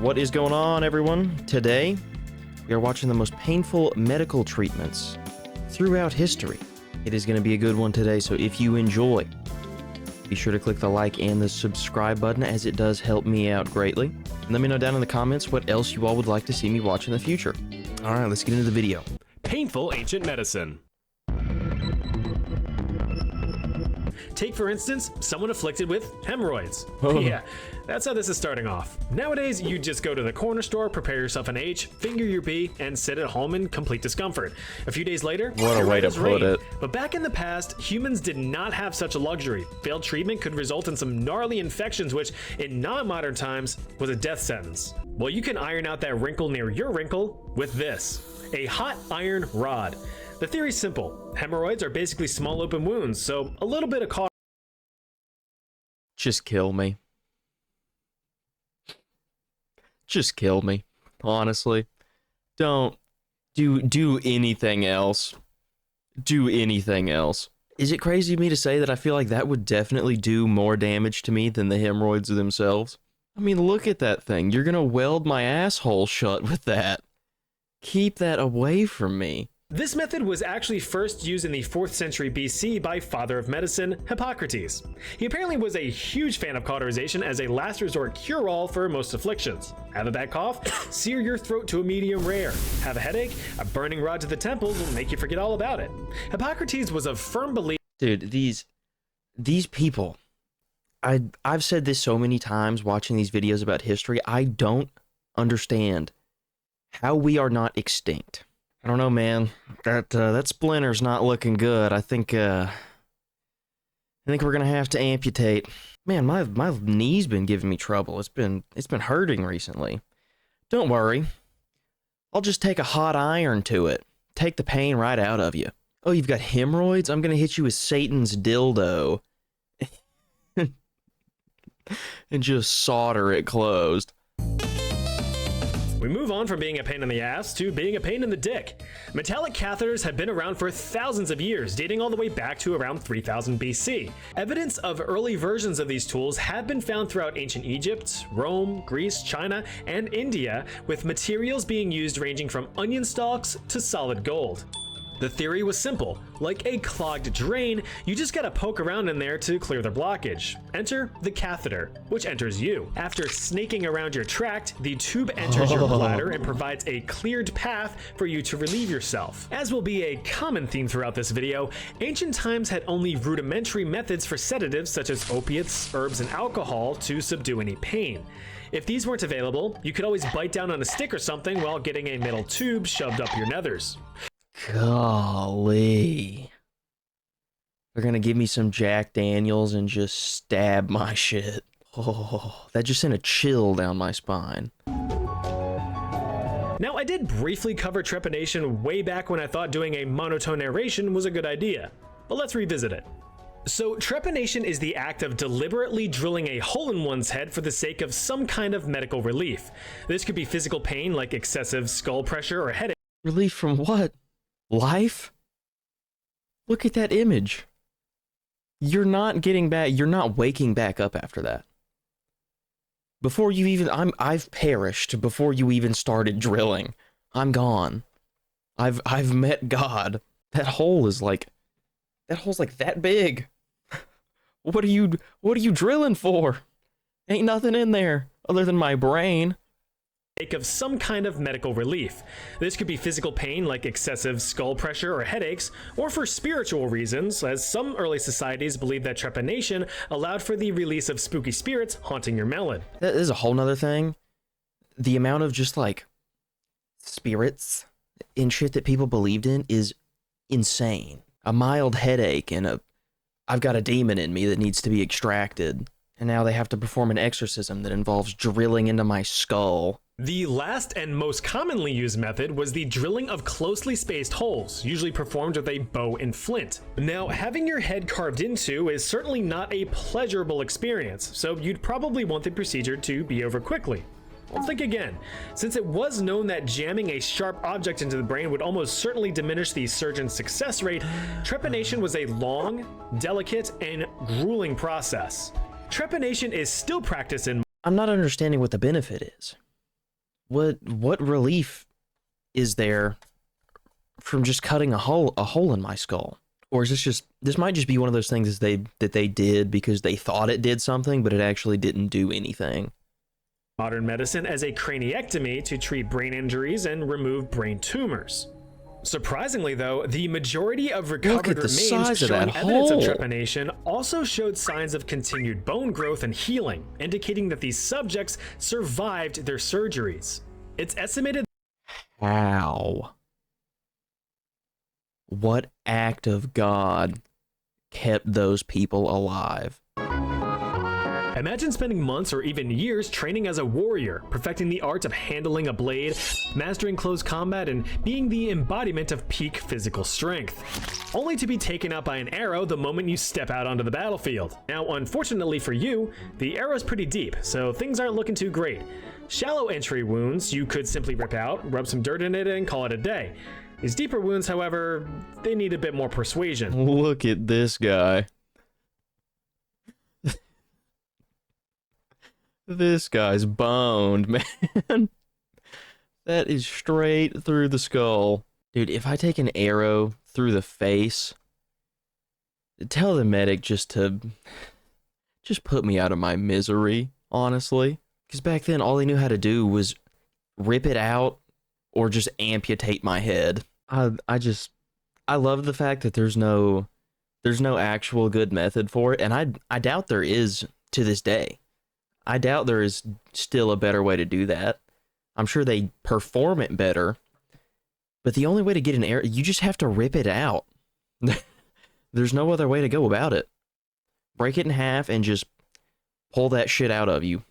What is going on, everyone? Today, we are watching the most painful medical treatments throughout history. It is going to be a good one today, so if you enjoy, be sure to click the like and the subscribe button, as it does help me out greatly. And let me know down in the comments what else you all would like to see me watch in the future. All right, let's get into the video. Painful ancient medicine. Take, for instance, someone afflicted with hemorrhoids. Oh. Yeah, that's how this is starting off. Nowadays, you just go to the corner store, prepare yourself an H, finger your B, and sit at home in complete discomfort. A few days later, What a you're way right to as put rain. it. But back in the past, humans did not have such a luxury. Failed treatment could result in some gnarly infections, which in non-modern times was a death sentence. Well, you can iron out that wrinkle near your wrinkle with this, a hot iron rod. The theory's simple. Hemorrhoids are basically small open wounds, so a little bit of caution. Just kill me. Just kill me. Honestly. Don't do anything else. Do anything else. Is it crazy of me to say that I feel like that would definitely do more damage to me than the hemorrhoids themselves? I mean, look at that thing. You're gonna weld my asshole shut with that. Keep that away from me. This method was actually first used in the 4th century BC by father of medicine, Hippocrates. He apparently was a huge fan of cauterization as a last resort cure-all for most afflictions. Have a bad cough? Sear your throat to a medium rare. Have a headache? A burning rod to the temples will make you forget all about it. Hippocrates was a firm believer. Dude, these people, I've said this so many times watching these videos about history, I don't understand how we are not extinct. I don't know, man. That splinter's not looking good. I think we're gonna have to amputate. Man, my knee's been giving me trouble. It's been hurting recently. Don't worry. I'll just take a hot iron to it. Take the pain right out of you. Oh, you've got hemorrhoids? I'm gonna hit you with Satan's dildo. And just solder it closed. We move on from being a pain in the ass to being a pain in the dick. Metallic catheters have been around for thousands of years, dating all the way back to around 3000 BC. Evidence of early versions of these tools have been found throughout ancient Egypt, Rome, Greece, China, and India, with materials being used ranging from onion stalks to solid gold. The theory was simple. Like a clogged drain, you just gotta poke around in there to clear the blockage. Enter the catheter, which enters you. After snaking around your tract, the tube enters your bladder and provides a cleared path for you to relieve yourself. As will be a common theme throughout this video, ancient times had only rudimentary methods for sedatives such as opiates, herbs, and alcohol to subdue any pain. If these weren't available, you could always bite down on a stick or something while getting a metal tube shoved up your nethers. Golly. They're gonna give me some Jack Daniels and just stab my shit. Oh, that just sent a chill down my spine. Now, I did briefly cover trepanation way back when I thought doing a monotone narration was a good idea, but let's revisit it. So, trepanation is the act of deliberately drilling a hole in one's head for the sake of some kind of medical relief. This could be physical pain like excessive skull pressure or headache. Relief from what? Life? Look at that image. You're not getting back, you're not waking back up after that. Before you even, I've perished before you even started drilling. I'm gone. I've met God. That hole's like that big. What are you drilling for? Ain't nothing in there other than my brain. Of some kind of medical relief. This could be physical pain like excessive skull pressure or headaches, or for spiritual reasons, as some early societies believed that trepanation allowed for the release of spooky spirits haunting your melon. That is a whole nother thing. The amount of just like spirits and shit that people believed in is insane. A mild headache and I've got a demon in me that needs to be extracted. And now they have to perform an exorcism that involves drilling into my skull. The last and most commonly used method was the drilling of closely spaced holes, usually performed with a bow and flint. Now, having your head carved into is certainly not a pleasurable experience, so you'd probably want the procedure to be over quickly. Well, think again. Since it was known that jamming a sharp object into the brain would almost certainly diminish the surgeon's success rate, trepanation was a long, delicate, and grueling process. Trepanation is still practiced in... I'm not understanding what the benefit is. what relief is there from just cutting a hole in my skull? Or is this might just be one of those things that they did because they thought it did something, but it actually didn't do anything. Modern medicine as a craniectomy to treat brain injuries and remove brain tumors. Surprisingly, though, the majority of recovered remains showing evidence of trepanation also showed signs of continued bone growth and healing, indicating that these subjects survived their surgeries. It's estimated. How? What act of God kept those people alive? Imagine spending months or even years training as a warrior, perfecting the art of handling a blade, mastering close combat, and being the embodiment of peak physical strength, only to be taken out by an arrow the moment you step out onto the battlefield. Now, unfortunately for you, the arrow's pretty deep, so things aren't looking too great. Shallow entry wounds you could simply rip out, rub some dirt in it, and call it a day. These deeper wounds, however, they need a bit more persuasion. Look at this guy. This guy's boned, man. That is straight through the skull. Dude, if I take an arrow through the face, tell the medic just put me out of my misery, honestly. Because back then, all they knew how to do was rip it out or just amputate my head. I love the fact that there's no actual good method for it, and I doubt there is to this day. I doubt there is still a better way to do that. I'm sure they perform it better, but the only way to get an arrow, you just have to rip it out. There's no other way to go about it. Break it in half and just pull that shit out of you.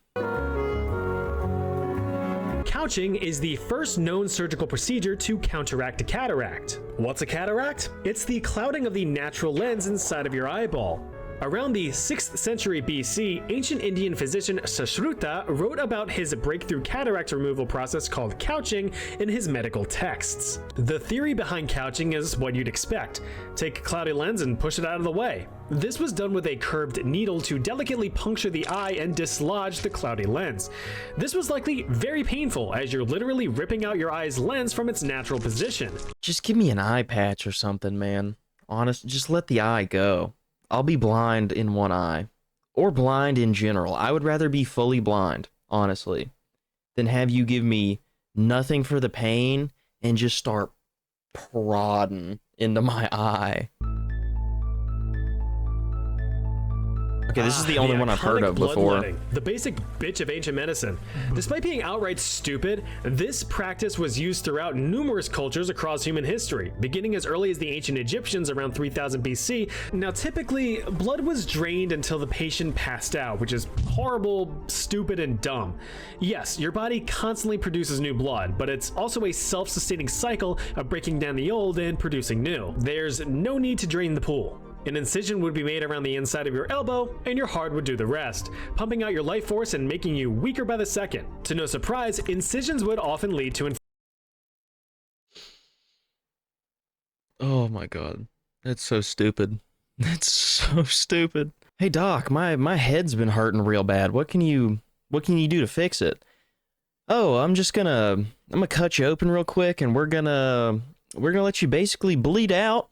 Couching is the first known surgical procedure to counteract a cataract. What's a cataract? It's the clouding of the natural lens inside of your eyeball. Around the 6th century BC, ancient Indian physician Sushruta wrote about his breakthrough cataract removal process called couching in his medical texts. The theory behind couching is what you'd expect. Take a cloudy lens and push it out of the way. This was done with a curved needle to delicately puncture the eye and dislodge the cloudy lens. This was likely very painful, as you're literally ripping out your eye's lens from its natural position. Just give me an eye patch or something, man. Honest, just let the eye go. I'll be blind in one eye, or blind in general. I would rather be fully blind, honestly, than have you give me nothing for the pain and just start prodding into my eye. Okay, this is the only one I've heard of before. The basic bitch of ancient medicine. Despite being outright stupid, this practice was used throughout numerous cultures across human history, beginning as early as the ancient Egyptians around 3000 BC. Now, typically, blood was drained until the patient passed out, which is horrible, stupid, and dumb. Yes, your body constantly produces new blood, but it's also a self-sustaining cycle of breaking down the old and producing new. There's no need to drain the pool. An incision would be made around the inside of your elbow, and your heart would do the rest, pumping out your life force and making you weaker by the second. To no surprise, incisions would often lead to Oh my god. That's so stupid. That's so stupid. Hey doc, my head's been hurting real bad. What can you do to fix it? Oh, I'm gonna cut you open real quick, and we're gonna let you basically bleed out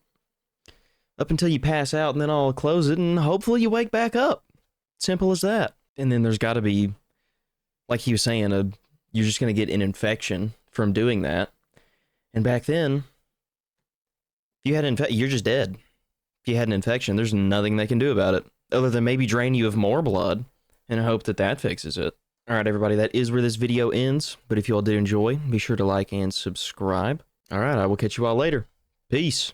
up until you pass out, and then I'll close it, and hopefully you wake back up. Simple as that. And then there's got to be, like he was saying, you're just going to get an infection from doing that. And back then, if you had you're just dead. If you had an infection, there's nothing they can do about it, other than maybe drain you of more blood and hope that that fixes it. All right, everybody, that is where this video ends. But if you all did enjoy, be sure to like and subscribe. All right, I will catch you all later. Peace.